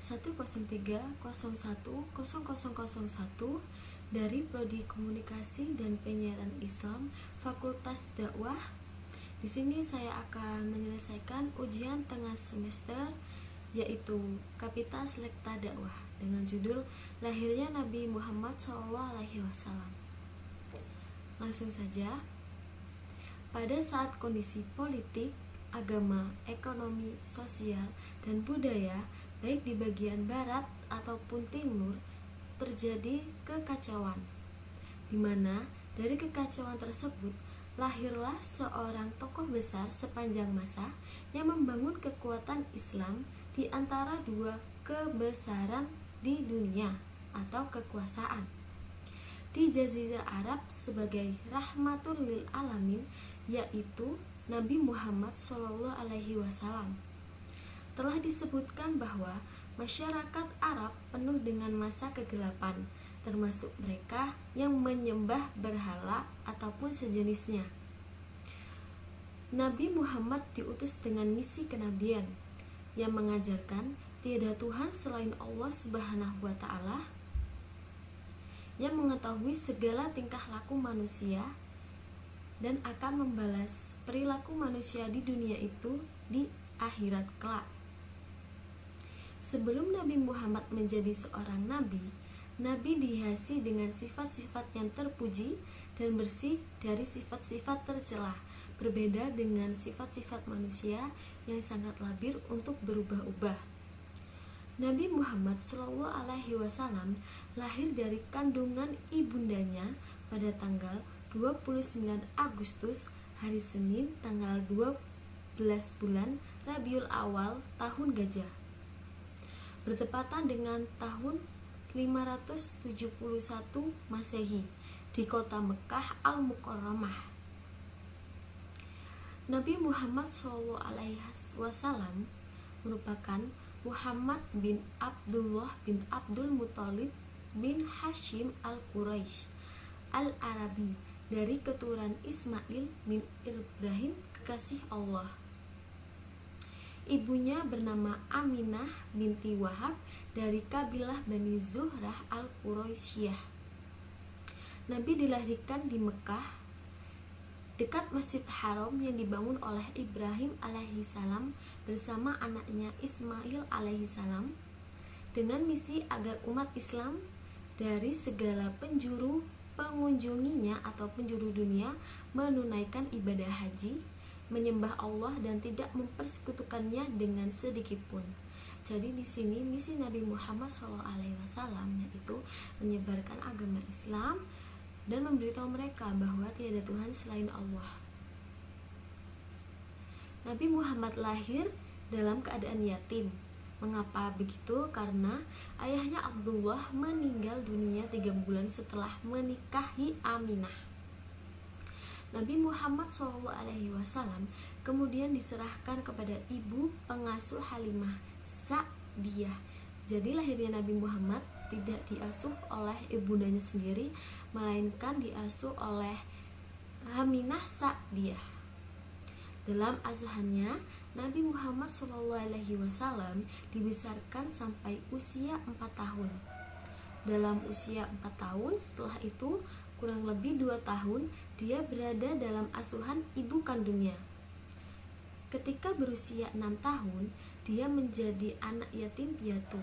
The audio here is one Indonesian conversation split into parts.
103010001 dari Prodi Komunikasi dan Penyiaran Islam Fakultas Dakwah. Di sini saya akan menyelesaikan ujian tengah semester, yaitu Kapital Selekta Dakwah dengan judul Lahirnya Nabi Muhammad SAW. Langsung saja. Pada saat kondisi politik, agama, ekonomi, sosial, dan budaya baik di bagian barat ataupun timur terjadi kekacauan, di mana dari kekacauan tersebut lahirlah seorang tokoh besar sepanjang masa yang membangun kekuatan Islam di antara dua kebesaran di dunia atau kekuasaan di Jazirah Arab sebagai rahmatul lil alamin, yaitu Nabi Muhammad SAW. Telah disebutkan bahwa masyarakat Arab penuh dengan masa kegelapan, termasuk mereka yang menyembah berhala ataupun sejenisnya. Nabi Muhammad diutus dengan misi kenabian yang mengajarkan tiada Tuhan selain Allah Subhanahu wa Ta'ala, yang mengetahui segala tingkah laku manusia dan akan membalas perilaku manusia di dunia itu di akhirat kelak. Sebelum Nabi Muhammad menjadi seorang nabi, Nabi dihiasi dengan sifat-sifat yang terpuji dan bersih dari sifat-sifat tercelah, berbeda dengan sifat-sifat manusia yang sangat labil untuk berubah-ubah. Nabi Muhammad SAW lahir dari kandungan ibundanya pada tanggal 29 Agustus, hari Senin, tanggal 12 bulan Rabiul Awal tahun Gajah, bertepatan dengan tahun 571 Masehi di kota Mekah Al-Mukarramah. Nabi Muhammad SAW merupakan Muhammad bin Abdullah bin Abdul Muthalib bin Hashim Al-Quraisy Al-Arabi dari keturunan Ismail bin Ibrahim, kekasih Allah. Ibunya bernama Aminah binti Wahab dari kabilah Bani Zuhrah Al-Quraisyah. Nabi dilahirkan di Mekah dekat Masjid Haram yang dibangun oleh Ibrahim alaihissalam bersama anaknya Ismail alaihissalam dengan misi agar umat Islam dari segala penjuru mengunjunginya atau penjuru dunia menunaikan ibadah haji, menyembah Allah dan tidak mempersekutukannya dengan sedikit pun. Jadi di sini misi Nabi Muhammad SAW yaitu menyebarkan agama Islam dan memberitahu mereka bahwa tiada Tuhan selain Allah. Nabi Muhammad lahir dalam keadaan yatim. Mengapa begitu? Karena ayahnya Abdullah meninggal dunia 3 bulan setelah menikahi Aminah. Nabi Muhammad SAW kemudian diserahkan kepada ibu pengasuh Halimah Sa'diyah. Jadi lahirnya Nabi Muhammad tidak diasuh oleh ibundanya sendiri, melainkan diasuh oleh Aminah Sa'diyah. Dalam asuhannya, Nabi Muhammad SAW dibesarkan sampai usia 4 tahun. Dalam usia 4 tahun, setelah itu kurang lebih 2 tahun, dia berada dalam asuhan ibu kandungnya. Ketika berusia 6 tahun, dia menjadi anak yatim piatu.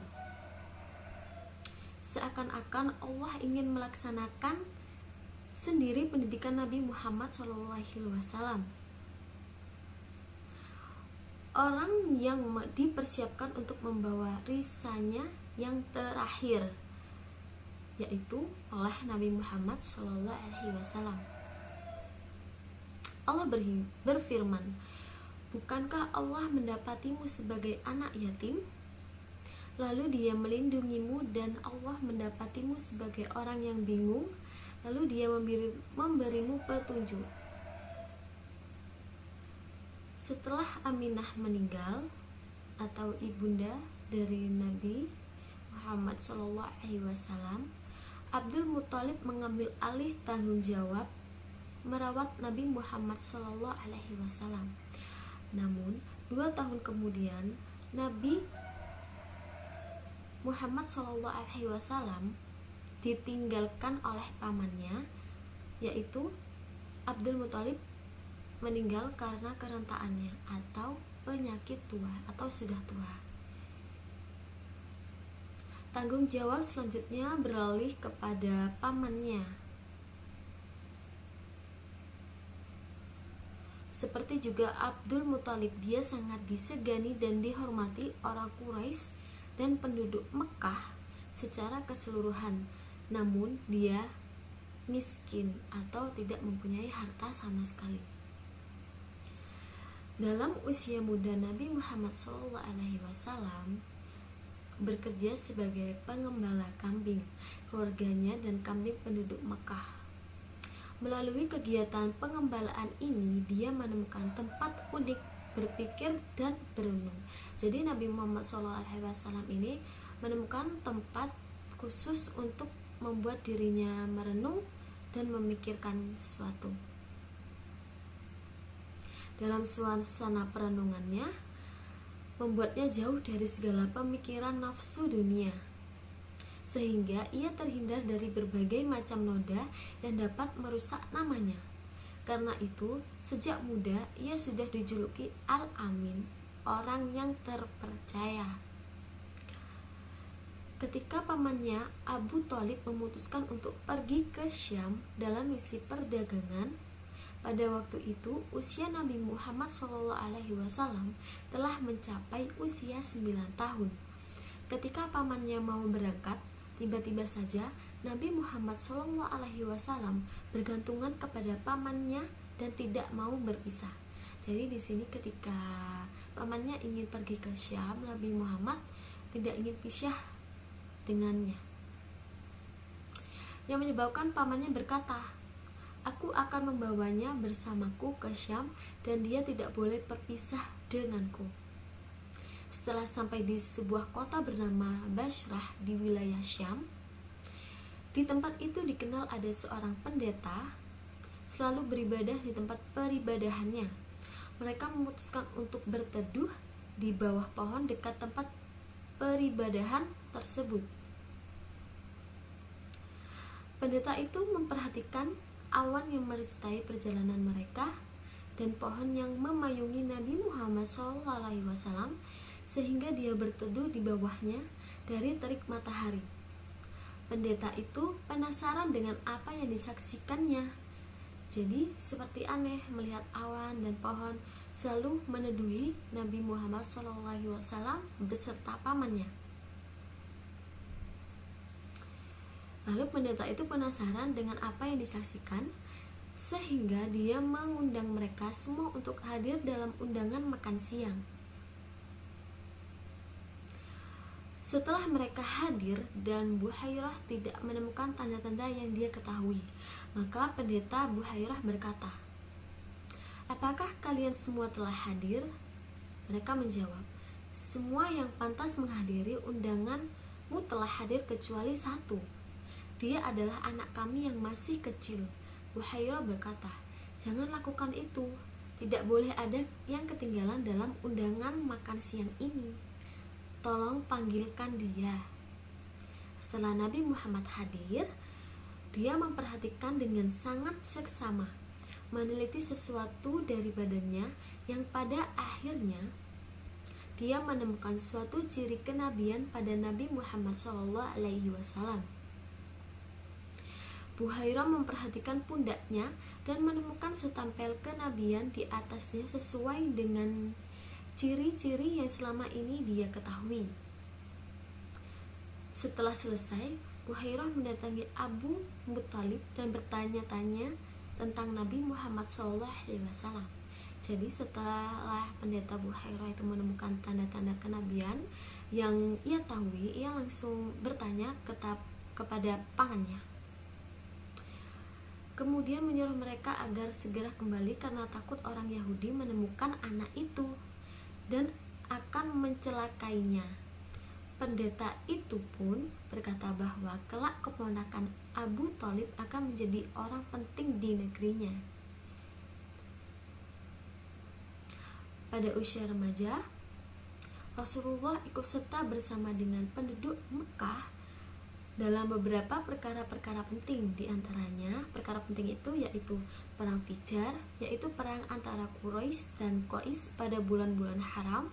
Seakan-akan Allah ingin melaksanakan sendiri pendidikan Nabi Muhammad SAW. Orang yang dipersiapkan untuk membawa risanya yang terakhir, yaitu oleh Nabi Muhammad SAW. Allah berfirman, "Bukankah Allah mendapatimu sebagai anak yatim? Lalu dia melindungimu dan Allah mendapatimu sebagai orang yang bingung, lalu dia memberimu petunjuk." Setelah Aminah meninggal atau ibunda dari Nabi Muhammad SAW, Abdul Muthalib mengambil alih tanggung jawab merawat Nabi Muhammad SAW. Namun 2 tahun kemudian Nabi Muhammad SAW ditinggalkan oleh pamannya, yaitu Abdul Muthalib, meninggal karena kerentaannya atau penyakit tua atau sudah tua. Tanggung jawab selanjutnya beralih kepada pamannya. Seperti juga Abdul Muthalib, dia sangat disegani dan dihormati orang Quraisy dan penduduk Mekah secara keseluruhan. Namun dia miskin atau tidak mempunyai harta sama sekali. Dalam usia muda Nabi Muhammad SAW bekerja sebagai pengembala kambing keluarganya dan kambing penduduk Mekah. Melalui kegiatan pengembalaan ini, dia menemukan tempat unik berpikir dan berenung. Jadi Nabi Muhammad SAW ini menemukan tempat khusus untuk membuat dirinya merenung dan memikirkan sesuatu. Dalam suasana perenungannya, membuatnya jauh dari segala pemikiran nafsu dunia, sehingga ia terhindar dari berbagai macam noda yang dapat merusak namanya. Karena itu, sejak muda ia sudah dijuluki Al-Amin, orang yang terpercaya. Ketika pamannya Abu Thalib memutuskan untuk pergi ke Syam dalam misi perdagangan, pada waktu itu usia Nabi Muhammad SAW telah mencapai usia 9 tahun. Ketika pamannya mau berangkat, tiba-tiba saja Nabi Muhammad SAW bergantungan kepada pamannya dan tidak mau berpisah. Jadi di sini ketika pamannya ingin pergi ke Syam, Nabi Muhammad tidak ingin pisah dengannya. Yang menyebabkan pamannya berkata, "Aku akan membawanya bersamaku ke Syam dan dia tidak boleh berpisah denganku." Setelah sampai di sebuah kota bernama Bashrah di wilayah Syam, di tempat itu dikenal ada seorang pendeta selalu beribadah di tempat peribadahannya. Mereka memutuskan untuk berteduh di bawah pohon dekat tempat peribadahan tersebut. Pendeta itu memperhatikan awan yang meristai perjalanan mereka dan pohon yang memayungi Nabi Muhammad SAW, sehingga dia berteduh di bawahnya dari terik matahari. Pendeta itu penasaran dengan apa yang disaksikannya. Jadi seperti aneh melihat awan dan pohon selalu meneduhi Nabi Muhammad SAW beserta pamannya. Lalu pendeta itu penasaran dengan apa yang disaksikan, sehingga dia mengundang mereka semua untuk hadir dalam undangan makan siang. Setelah mereka hadir dan Buhairah tidak menemukan tanda-tanda yang dia ketahui, maka pendeta Buhairah berkata, "Apakah kalian semua telah hadir?" Mereka menjawab, "Semua yang pantas menghadiri undanganmu telah hadir kecuali satu. Dia adalah anak kami yang masih kecil." Buhairah berkata, "Jangan lakukan itu. Tidak boleh ada yang ketinggalan dalam undangan makan siang ini. Tolong panggilkan dia." Setelah Nabi Muhammad hadir, dia memperhatikan dengan sangat seksama, meneliti sesuatu dari badannya, yang pada akhirnya dia menemukan suatu ciri kenabian pada Nabi Muhammad SAW. Buhairah memperhatikan pundaknya dan menemukan setampel kenabian di atasnya sesuai dengan ciri-ciri yang selama ini dia ketahui. Setelah selesai, Buhairah mendatangi Abu Muthalib dan bertanya-tanya tentang Nabi Muhammad SAW. Jadi setelah pendeta Buhairah itu menemukan tanda-tanda kenabian yang ia tahui, ia langsung bertanya kepada pamannya. Kemudian menyuruh mereka agar segera kembali karena takut orang Yahudi menemukan anak itu dan akan mencelakainya. Pendeta itu pun berkata bahwa kelak keponakan Abu Thalib akan menjadi orang penting di negerinya. Pada usia remaja, Rasulullah ikut serta bersama dengan penduduk Mekah dalam beberapa perkara-perkara penting. Di antaranya perkara penting itu yaitu perang Fijar, yaitu perang antara Quraisy dan Qais pada bulan-bulan haram,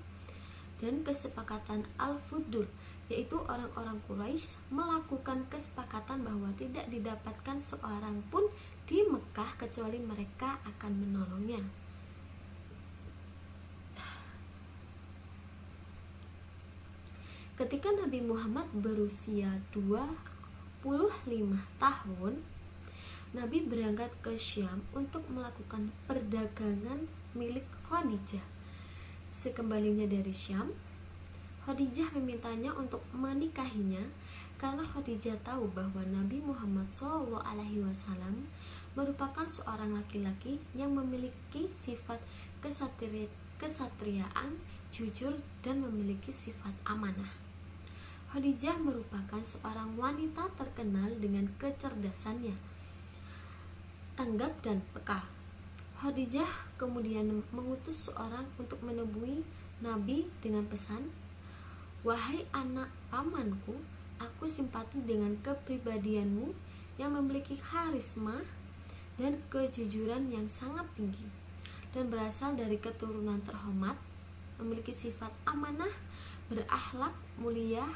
dan kesepakatan Al-Fudul, yaitu orang-orang Quraisy melakukan kesepakatan bahwa tidak didapatkan seorang pun di Mekah kecuali mereka akan menolongnya. Ketika Nabi Muhammad berusia 25 tahun, Nabi berangkat ke Syam untuk melakukan perdagangan milik Khadijah. Sekembalinya dari Syam, Khadijah memintanya untuk menikahinya karena Khadijah tahu bahwa Nabi Muhammad SAW merupakan seorang laki-laki yang memiliki sifat kesatriaan, jujur, dan memiliki sifat amanah. Khadijah merupakan seorang wanita terkenal dengan kecerdasannya, tanggap dan peka. Khadijah kemudian mengutus seorang untuk menemui Nabi dengan pesan, "Wahai anak pamanku, aku simpati dengan kepribadianmu yang memiliki karisma dan kejujuran yang sangat tinggi, dan berasal dari keturunan terhormat, memiliki sifat amanah, berakhlak mulia,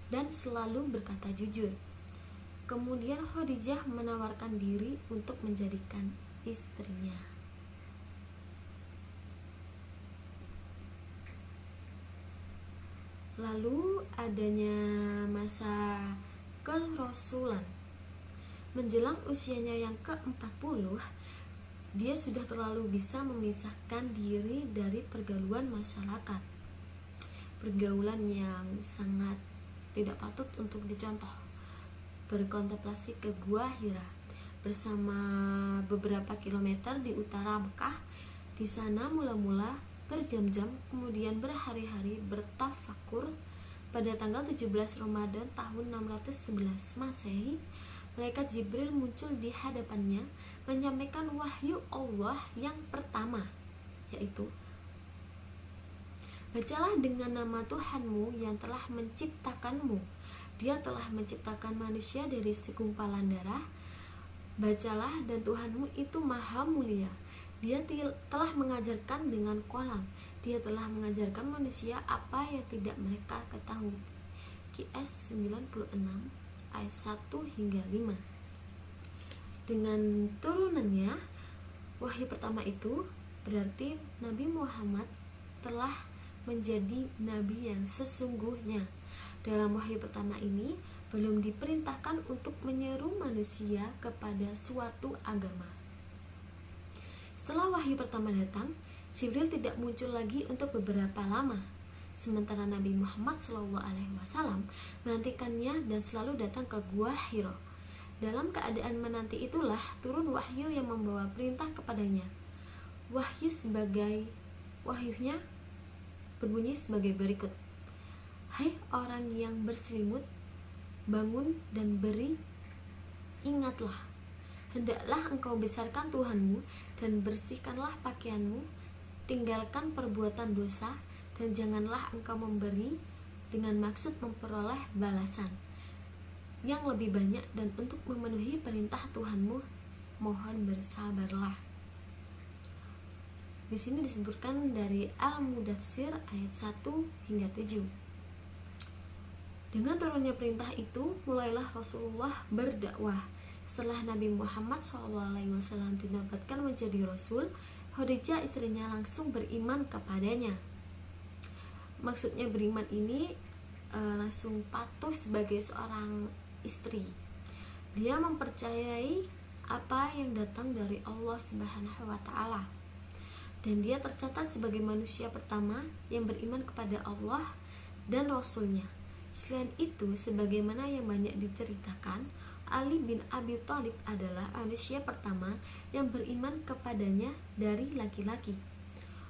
dan selalu berkata jujur." Kemudian Khadijah menawarkan diri untuk menjadikan istrinya. Lalu adanya masa kerasulan. Menjelang usianya yang ke-40, dia sudah terlalu bisa memisahkan diri dari pergaulan masyarakat. Pergaulan yang sangat tidak patut untuk dicontoh. Berkontemplasi ke Gua Hira bersama beberapa kilometer di utara Mekah. Di sana mula-mula berjam-jam, kemudian berhari-hari bertafakur. Pada tanggal 17 Ramadan tahun 611 Masehi, malaikat Jibril muncul di hadapannya menyampaikan wahyu Allah yang pertama, yaitu, "Bacalah dengan nama Tuhanmu yang telah menciptakanmu. Dia telah menciptakan manusia dari segumpalan darah. Bacalah, dan Tuhanmu itu maha mulia. Dia telah mengajarkan dengan kolam. Dia telah mengajarkan manusia apa yang tidak mereka ketahui." QS 96 ayat 1 hingga 5. Dengan turunannya wahyu pertama itu, berarti Nabi Muhammad telah menjadi nabi yang sesungguhnya. Dalam wahyu pertama ini belum diperintahkan untuk menyeru manusia kepada suatu agama. Setelah wahyu pertama datang, Jibril tidak muncul lagi untuk beberapa lama. Sementara Nabi Muhammad SAW menantikannya dan selalu datang ke Gua Hira. Dalam keadaan menanti itulah turun wahyu yang membawa perintah kepadanya. Wahyunya berbunyi sebagai berikut: "Hai orang yang berselimut, bangun dan beri, ingatlah, hendaklah engkau besarkan Tuhanmu dan bersihkanlah pakaianmu, tinggalkan perbuatan dosa, dan janganlah engkau memberi dengan maksud memperoleh balasan yang lebih banyak, dan untuk memenuhi perintah Tuhanmu, mohon bersabarlah." Di sini disebutkan dari Al-Mudatsir ayat 1 hingga 7. Dengan turunnya perintah itu, mulailah Rasulullah berdakwah. Setelah Nabi Muhammad SAW dinobatkan menjadi Rasul, Khadijah istrinya langsung beriman kepadanya. Maksudnya beriman ini langsung patuh sebagai seorang istri. Dia mempercayai apa yang datang dari Allah Subhanahu wa Ta'ala, dan dia tercatat sebagai manusia pertama yang beriman kepada Allah dan Rasulnya. Selain itu, sebagaimana yang banyak diceritakan, Ali bin Abi Thalib adalah manusia pertama yang beriman kepadanya dari laki-laki.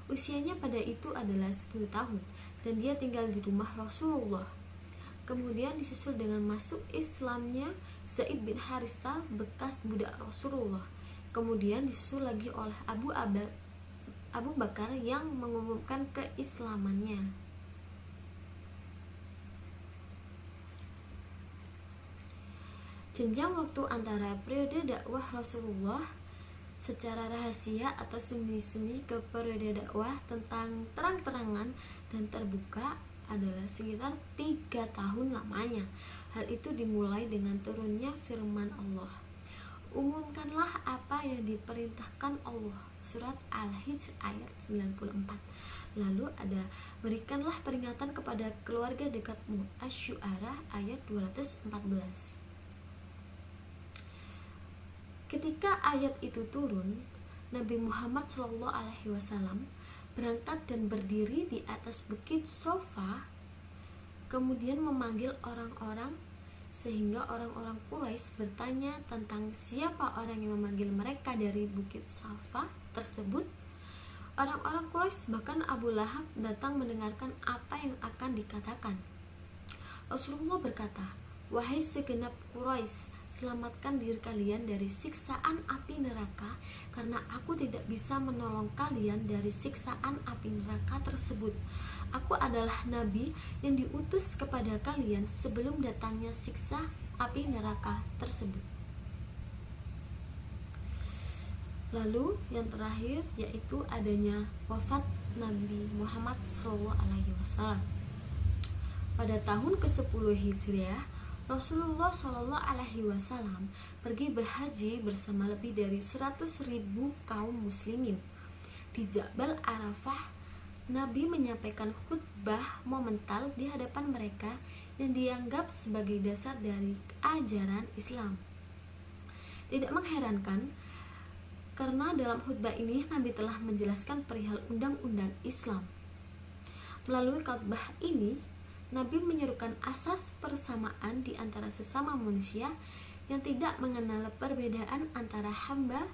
Usianya pada itu adalah 10 tahun dan dia tinggal di rumah Rasulullah. Kemudian disusul dengan masuk Islamnya Zaid bin Harithah, bekas budak Rasulullah. Kemudian disusul lagi oleh Abu Bakar yang mengumumkan keislamannya. Jenjang waktu antara periode dakwah Rasulullah secara rahasia atau sembunyi-sembunyi ke periode dakwah tentang terang-terangan dan terbuka adalah sekitar 3 tahun lamanya. Hal itu dimulai dengan turunnya firman Allah, umumkanlah apa yang diperintahkan Allah, surat Al-Hijr ayat 94. Lalu ada berikanlah peringatan kepada keluarga dekatmu, Asy-Syu'ara ayat 214. Ketika ayat itu turun, Nabi Muhammad SAW berangkat dan berdiri di atas bukit Sofa, kemudian memanggil orang-orang sehingga orang-orang Quraisy bertanya tentang siapa orang yang memanggil mereka dari bukit Sofa tersebut. Orang-orang Quraisy bahkan Abu Lahab datang mendengarkan apa yang akan dikatakan. Rasulullah berkata, wahai segenap Quraisy, selamatkan diri kalian dari siksaan api neraka, karena aku tidak bisa menolong kalian dari siksaan api neraka tersebut. Aku adalah nabi yang diutus kepada kalian sebelum datangnya siksa api neraka tersebut. Lalu yang terakhir yaitu adanya wafat Nabi Muhammad SAW. Pada tahun ke-10 Hijriah, Rasulullah SAW pergi berhaji bersama lebih dari 100.000 kaum muslimin. Di Jabal Arafah, Nabi menyampaikan khutbah momental di hadapan mereka yang dianggap sebagai dasar dari ajaran Islam. Tidak mengherankan, karena dalam khutbah ini Nabi telah menjelaskan perihal undang-undang Islam. Melalui khutbah ini, Nabi menyerukan asas persamaan di antara sesama manusia yang tidak mengenal perbedaan antara hamba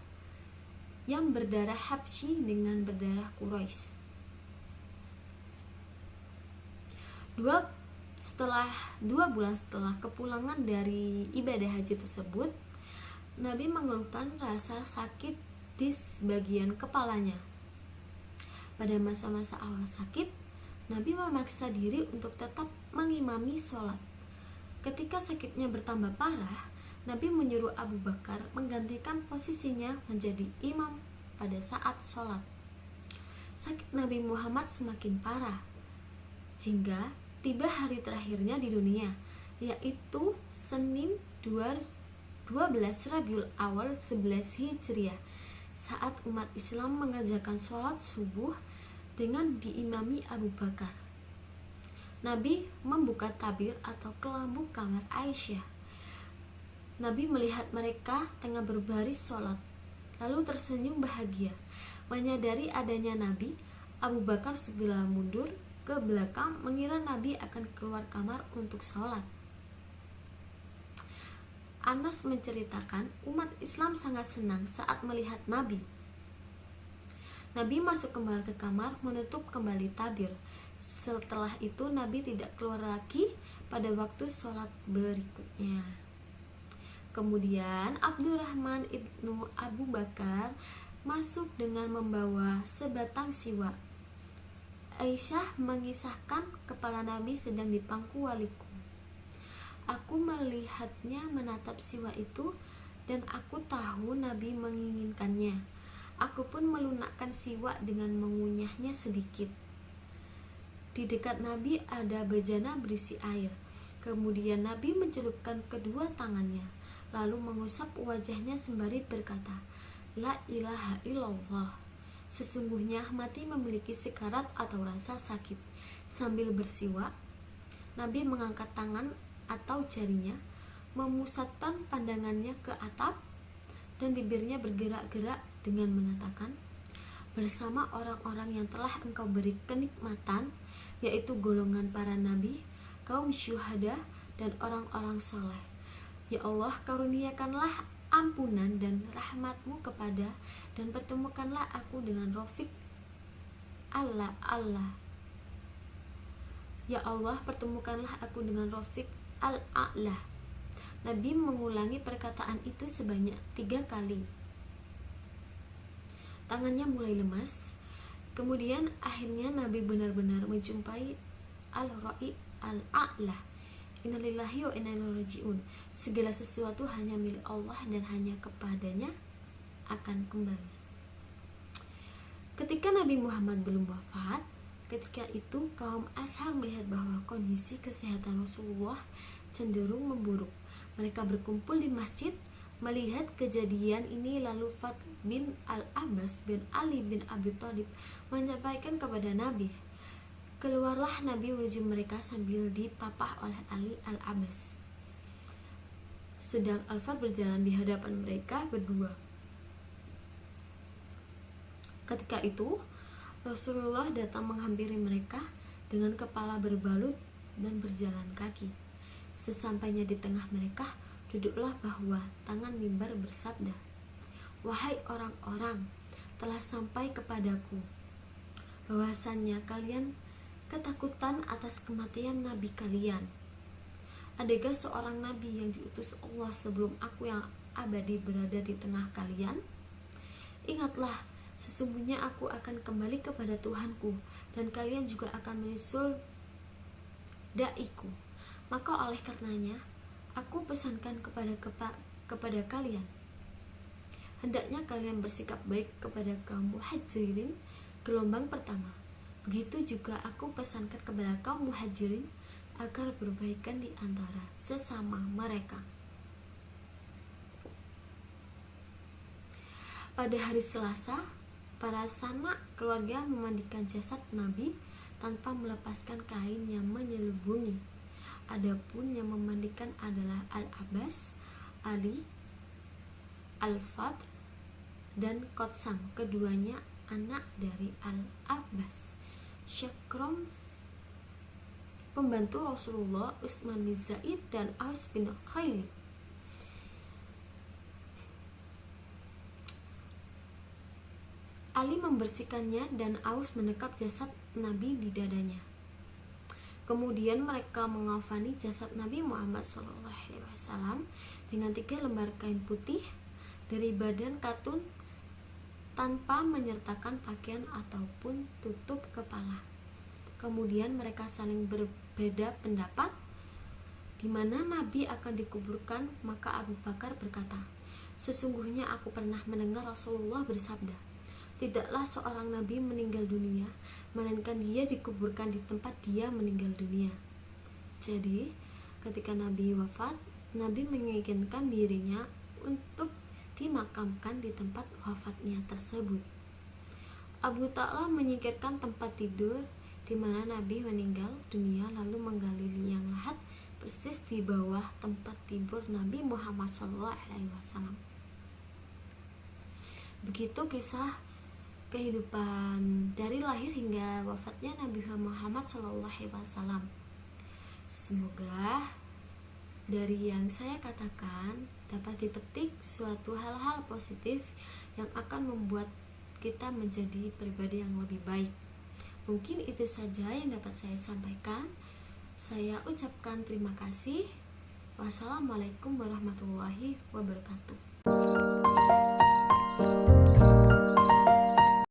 yang berdarah Habsyi dengan berdarah Quraisy. Dua bulan setelah kepulangan dari ibadah haji tersebut, Nabi mengeluhkan rasa sakit di sebagian kepalanya. Pada masa-masa awal sakit, Nabi memaksa diri untuk tetap mengimami sholat. Ketika sakitnya bertambah parah, Nabi menyuruh Abu Bakar menggantikan posisinya menjadi imam pada saat sholat. Sakit Nabi Muhammad semakin parah hingga tiba hari terakhirnya di dunia, yaitu Senin 12 Rabiul Awal 11 Hijriah, saat umat Islam mengerjakan sholat subuh dengan diimami Abu Bakar. Nabi membuka tabir atau kelambu kamar Aisyah. Nabi melihat mereka tengah berbaris sholat, lalu tersenyum bahagia. Menyadari adanya Nabi, Abu Bakar segera mundur ke belakang mengira Nabi akan keluar kamar untuk sholat. Anas menceritakan umat Islam sangat senang saat melihat Nabi. Nabi masuk kembali ke kamar, menutup kembali tabir. Setelah itu Nabi tidak keluar lagi pada waktu sholat berikutnya. Kemudian Abdurrahman ibnu Abu Bakar masuk dengan membawa sebatang siwak. Aisyah mengisahkan kepala Nabi sedang dipangku waliku. Aku melihatnya menatap siwak itu dan aku tahu Nabi menginginkannya. Aku pun melunakkan siwak dengan mengunyahnya sedikit. Di dekat Nabi ada bejana berisi air. Kemudian Nabi mencelupkan kedua tangannya, lalu mengusap wajahnya sembari berkata, La ilaha illallah. Sesungguhnya mati memiliki sekarat atau rasa sakit. Sambil bersiwak, Nabi mengangkat tangan atau jarinya, memusatkan pandangannya ke atap, dan bibirnya bergerak-gerak dengan mengatakan, bersama orang-orang yang telah engkau beri kenikmatan, yaitu golongan para nabi, kaum syuhada, dan orang-orang soleh. Ya Allah, karuniakanlah ampunan dan rahmatmu kepada, dan pertemukanlah aku dengan Rafiq Allah. Ya Allah, pertemukanlah aku dengan Rafiq al-A'la. Nabi mengulangi perkataan itu sebanyak 3 kali. Tangannya mulai lemas. Kemudian akhirnya Nabi benar-benar menjumpai Al-Ra'i Al-A'la, Innalillahi wa inna ilaihi raji'un. Segala sesuatu hanya milik Allah dan hanya kepadanya akan kembali. Ketika Nabi Muhammad belum wafat, ketika itu kaum Ashar melihat bahwa kondisi kesehatan Rasulullah cenderung memburuk. Mereka berkumpul di masjid melihat kejadian ini, lalu Fat bin Al-Abbas bin Ali bin Abi Thalib menyampaikan kepada Nabi. Keluarlah Nabi menuju mereka sambil dipapah oleh Ali Al-Abbas, sedang Al-Fat berjalan di hadapan mereka berdua. Ketika itu Rasulullah datang menghampiri mereka dengan kepala berbalut dan berjalan kaki. Sesampainya di tengah mereka, duduklah bahwa tangan mimbar bersabda, "Wahai orang-orang, telah sampai kepadaku bahwasannya kalian ketakutan atas kematian nabi kalian. Adakah seorang nabi yang diutus Allah sebelum aku yang abadi berada di tengah kalian? Ingatlah, sesungguhnya aku akan kembali kepada Tuhanku, dan kalian juga akan menyusul da'iku. Maka oleh karenanya, aku pesankan kepada kalian, hendaknya kalian bersikap baik kepada kaum muhajirin gelombang pertama. Begitu juga aku pesankan kepada kaum muhajirin agar berbaikan di antara sesama mereka." Pada hari Selasa, para sanak keluarga memandikan jasad Nabi tanpa melepaskan kain yang menyelubungi. Adapun yang memandikan adalah Al-Abbas, Ali, Al-Fat, dan Qotsam, keduanya anak dari Al-Abbas. Syakrom, pembantu Rasulullah, Utsman bin Zaid, dan Aus bin Khalid. Ali membersihkannya dan Aus menekap jasad Nabi di dadanya. Kemudian mereka mengafani jasad Nabi Muhammad SAW dengan 3 lembar kain putih dari badan katun tanpa menyertakan pakaian ataupun tutup kepala. Kemudian mereka saling berbeda pendapat di mana Nabi akan dikuburkan. Maka Abu Bakar berkata, "Sesungguhnya aku pernah mendengar Rasulullah bersabda, tidaklah seorang nabi meninggal dunia melainkan dia dikuburkan di tempat dia meninggal dunia." Jadi, ketika Nabi wafat, Nabi menginginkan dirinya untuk dimakamkan di tempat wafatnya tersebut. Abu Ta'la menyingkirkan tempat tidur di mana Nabi meninggal dunia, lalu menggali liang lahat persis di bawah tempat tidur Nabi Muhammad SAW. Begitu kisah kehidupan dari lahir hingga wafatnya Nabi Muhammad SAW. Semoga dari yang saya katakan dapat dipetik suatu hal-hal positif yang akan membuat kita menjadi pribadi yang lebih baik. Mungkin itu saja yang dapat saya sampaikan. Saya ucapkan terima kasih. Wassalamualaikum warahmatullahi wabarakatuh.